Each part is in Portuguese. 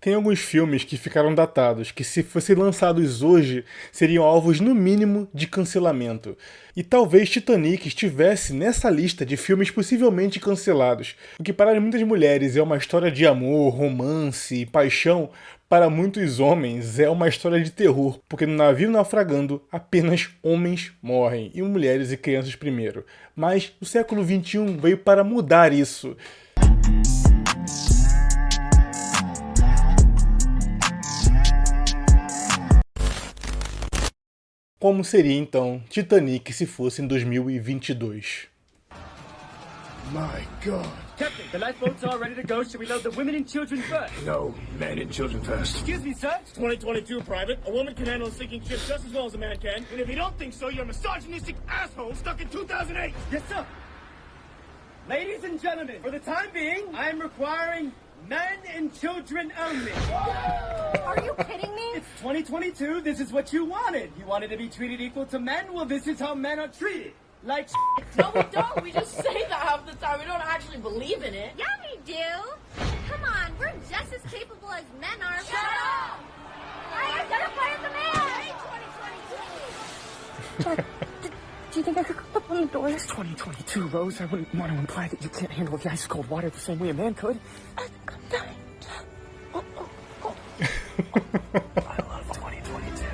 Tem alguns filmes que ficaram datados, que se fossem lançados hoje, seriam alvos no mínimo de cancelamento. E talvez Titanic estivesse nessa lista de filmes possivelmente cancelados. O que para muitas mulheres é uma história de amor, romance e paixão, para muitos homens é uma história de terror, porque no navio naufragando apenas homens morrem, e mulheres e crianças primeiro. Mas o século XXI veio para mudar isso. Como seria então Titanic se fosse em 2022? My God. Captain, the lifeboats are ready to go. Should we load the women and children first? No, men and children first. Excuse me, sir? It's 2022, Private. A woman can handle a sinking ship just as well as a man can. And if you don't think so, you're a misogynistic asshole stuck in 2008. Yes, sir. Ladies and gentlemen, for the time being, I'm requiring men and children only. Are you kidding me? It's 2022. This is what you wanted. You wanted to be treated equal to men? Well, this is how men are treated. Like No, we don't. We just say that half the time. We don't actually believe in it. Yeah, we do. Come on, we're just as capable as men are. Shut up! I identify as a man. Jack, do you think I could open the door? It's 2022, Rose. I wouldn't want to imply that you can't handle the ice cold water the same way a man could. I'm dying, Jack. Oh. I love 2022.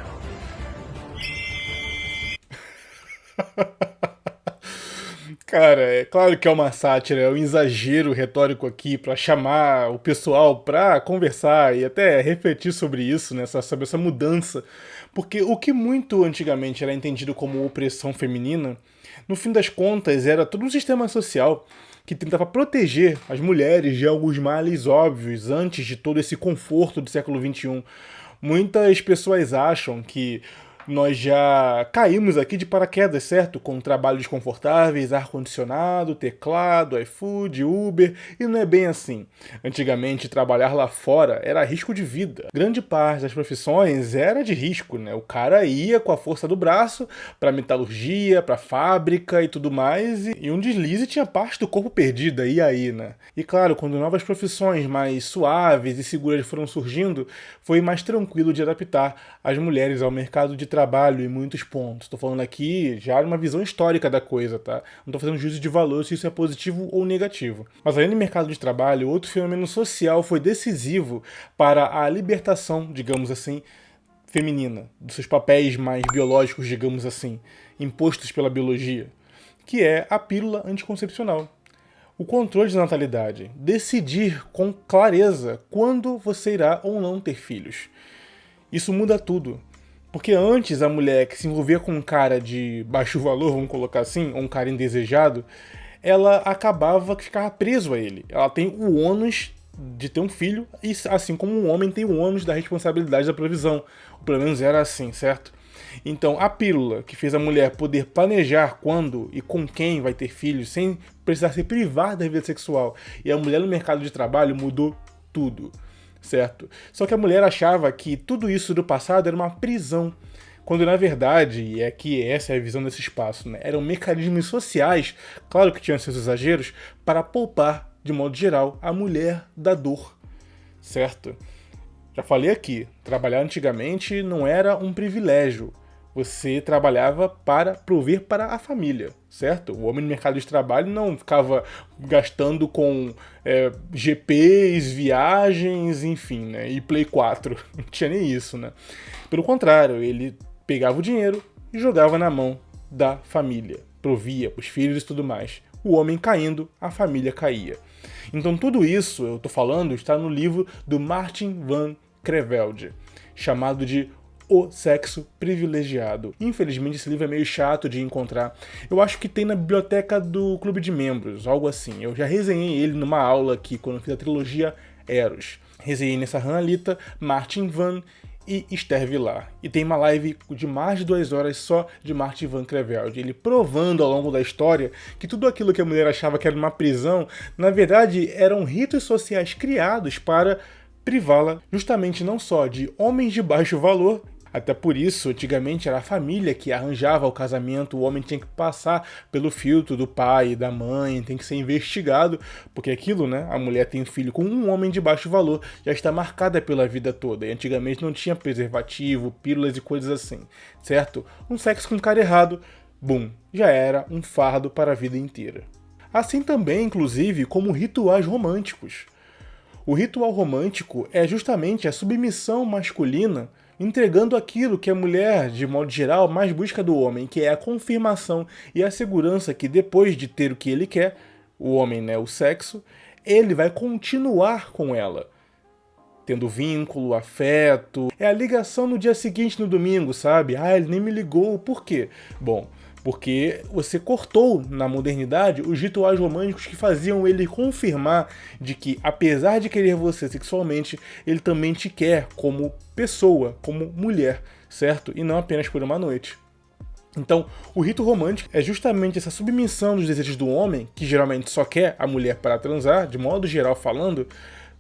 Cara, é claro que é uma sátira, é um exagero retórico aqui pra chamar o pessoal pra conversar e até refletir sobre isso, né, sobre essa mudança. Porque o que muito antigamente era entendido como opressão feminina, no fim das contas era todo um sistema social que tentava proteger as mulheres de alguns males óbvios antes de todo esse conforto do século XXI. Muitas pessoas acham que nós já caímos aqui de paraquedas, certo? Com trabalhos confortáveis, ar-condicionado, teclado, iFood, Uber, e não é bem assim. Antigamente, trabalhar lá fora era risco de vida. Grande parte das profissões era de risco, né? O cara ia com a força do braço para metalurgia, para fábrica e tudo mais, e um deslize tinha parte do corpo perdida, e aí, né? E claro, quando novas profissões mais suaves e seguras foram surgindo, foi mais tranquilo de adaptar as mulheres ao mercado de trabalho em muitos pontos. Estou falando aqui já de uma visão histórica da coisa, tá? Não estou fazendo juízo de valor se isso é positivo ou negativo. Mas além do mercado de trabalho, outro fenômeno social foi decisivo para a libertação, digamos assim, feminina, dos seus papéis mais biológicos, digamos assim, impostos pela biologia, que é a pílula anticoncepcional. O controle de natalidade. Decidir com clareza quando você irá ou não ter filhos. Isso muda tudo. Porque antes a mulher que se envolvia com um cara de baixo valor, vamos colocar assim, ou um cara indesejado, ela acabava que ficava preso a ele. Ela tem o ônus de ter um filho, e assim como um homem tem o ônus da responsabilidade da provisão. Pelo menos era assim, certo? Então a pílula que fez a mulher poder planejar quando e com quem vai ter filhos sem precisar se privar da vida sexual, e a mulher no mercado de trabalho mudou tudo. Certo? Só que a mulher achava que tudo isso do passado era uma prisão, quando na verdade, e é que essa é a visão desse espaço, né, eram mecanismos sociais, claro que tinham seus exageros, para poupar, de modo geral, a mulher da dor. Certo? Já falei aqui, trabalhar antigamente não era um privilégio. Você trabalhava para prover para a família, certo? O homem no mercado de trabalho não ficava gastando com GPs, viagens, enfim, né? E Play 4. Não tinha nem isso, né? Pelo contrário, ele pegava o dinheiro e jogava na mão da família. Provia os filhos e tudo mais. O homem caindo, a família caía. Então tudo isso, eu tô falando, está no livro do Martin van Creveld, chamado de O Sexo Privilegiado. Infelizmente esse livro é meio chato de encontrar. Eu acho que tem na biblioteca do Clube de Membros, algo assim. Eu já resenhei ele numa aula aqui, quando eu fiz a trilogia Eros. Resenhei nessa Hanalita, Martin Van e Esther Vilar. E tem uma live de mais de 2 horas só de Martin van Creveld. Ele provando ao longo da história que tudo aquilo que a mulher achava que era uma prisão, na verdade eram ritos sociais criados para privá-la justamente não só de homens de baixo valor, Até por isso, antigamente era a família que arranjava o casamento, o homem tinha que passar pelo filtro do pai e da mãe, tem que ser investigado, porque aquilo, né, a mulher tem um filho com um homem de baixo valor, já está marcada pela vida toda, e antigamente não tinha preservativo, pílulas e coisas assim, certo? Um sexo com cara errado, bum, já era um fardo para a vida inteira. Assim também, inclusive, como rituais românticos. O ritual romântico é justamente a submissão masculina entregando aquilo que a mulher, de modo geral, mais busca do homem, que é a confirmação e a segurança que depois de ter o que ele quer, o homem, né, o sexo, ele vai continuar com ela. Tendo vínculo, afeto, é a ligação no dia seguinte, no domingo, sabe? Ah, ele nem me ligou, por quê? Bom, porque você cortou na modernidade os rituais românticos que faziam ele confirmar de que, apesar de querer você sexualmente, ele também te quer como pessoa, como mulher, certo? E não apenas por uma noite. Então, o rito romântico é justamente essa submissão dos desejos do homem, que geralmente só quer a mulher para transar, de modo geral falando,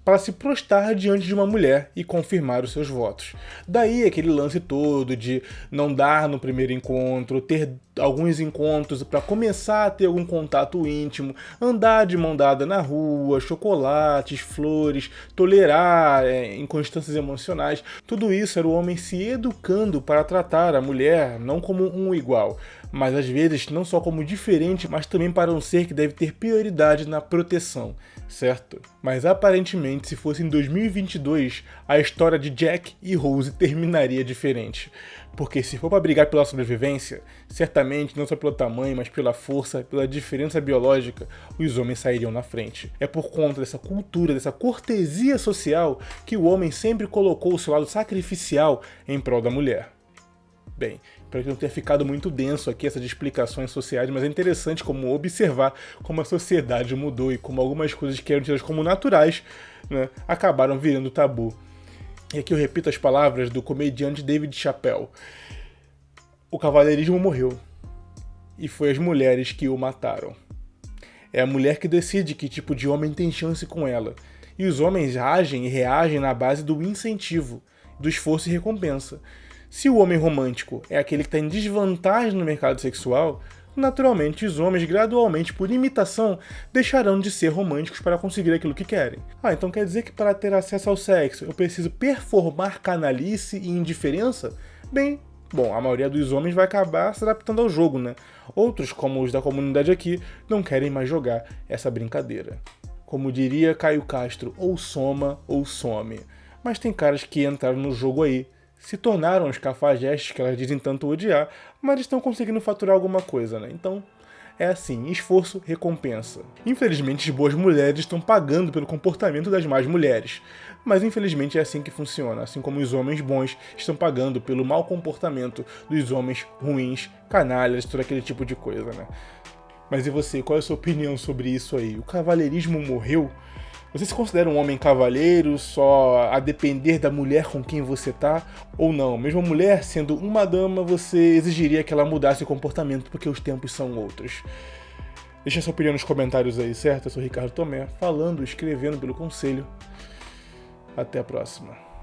para se prostrar diante de uma mulher e confirmar os seus votos. Daí aquele lance todo de não dar no primeiro encontro, ter alguns encontros para começar a ter algum contato íntimo, andar de mão dada na rua, chocolates, flores, tolerar inconstâncias emocionais. Tudo isso era o homem se educando para tratar a mulher não como um igual, mas às vezes não só como diferente, mas também para um ser que deve ter prioridade na proteção, certo? Mas aparentemente, se fosse em 2022, a história de Jack e Rose terminaria diferente. Porque se for para brigar pela sobrevivência, certamente não só pelo tamanho, mas pela força, pela diferença biológica, os homens sairiam na frente. É por conta dessa cultura, dessa cortesia social, que o homem sempre colocou o seu lado sacrificial em prol da mulher. Bem, espero que não tenha ficado muito denso aqui essas explicações sociais, mas é interessante como observar como a sociedade mudou e como algumas coisas que eram tidas como naturais, né, acabaram virando tabu. E aqui eu repito as palavras do comediante David Chappelle. O cavalheirismo morreu. E foi as mulheres que o mataram. É a mulher que decide que tipo de homem tem chance com ela. E os homens agem e reagem na base do incentivo, do esforço e recompensa. Se o homem romântico é aquele que está em desvantagem no mercado sexual, naturalmente os homens, gradualmente, por imitação, deixarão de ser românticos para conseguir aquilo que querem. Então quer dizer que para ter acesso ao sexo eu preciso performar canalice e indiferença? Bom, a maioria dos homens vai acabar se adaptando ao jogo, né? Outros, como os da comunidade aqui, não querem mais jogar essa brincadeira. Como diria Caio Castro, ou soma ou some. Mas tem caras que entraram no jogo aí, se tornaram os cafajestes que elas dizem tanto odiar, mas estão conseguindo faturar alguma coisa, né? Então, é assim, esforço, recompensa. Infelizmente, as boas mulheres estão pagando pelo comportamento das más mulheres. Mas infelizmente é assim que funciona, assim como os homens bons estão pagando pelo mau comportamento dos homens ruins, canalhas, todo aquele tipo de coisa, né? Mas e você, qual é a sua opinião sobre isso aí? O cavalheirismo morreu? Você se considera um homem cavalheiro só a depender da mulher com quem você tá? Ou não? Mesmo a mulher sendo uma dama, você exigiria que ela mudasse o comportamento porque os tempos são outros? Deixa sua opinião nos comentários aí, certo? Eu sou Ricardo Tomé, falando, escrevendo pelo Conselho. Até a próxima.